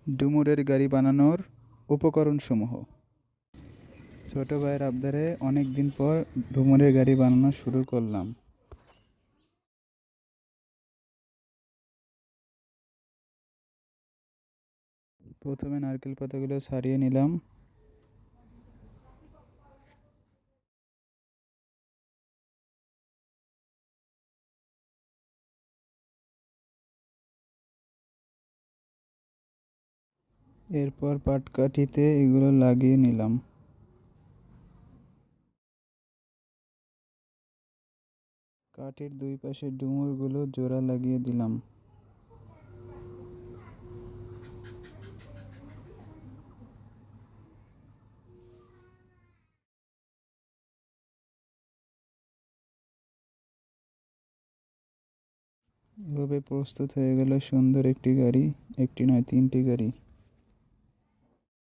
ডুমুরের গাড়ি বানানোর উপকরণসমূহ। ছোট ভাইয়ের আবদারে অনেক দিন পর ডুমুরের গাড়ি বানানো শুরু করলাম। প্রথমে নারকেল পাতাগুলো ছাড়িয়ে নিলাম। এরপর পাটকাঠিতে এগুলো লাগিয়ে নিলাম। কাঠের দুই পাশে ডুমুরগুলো জোড়া লাগিয়ে দিলাম। এভাবে প্রস্তুত হয়ে গেল সুন্দর একটি গাড়ি, একটি নয় তিনটি গাড়ি।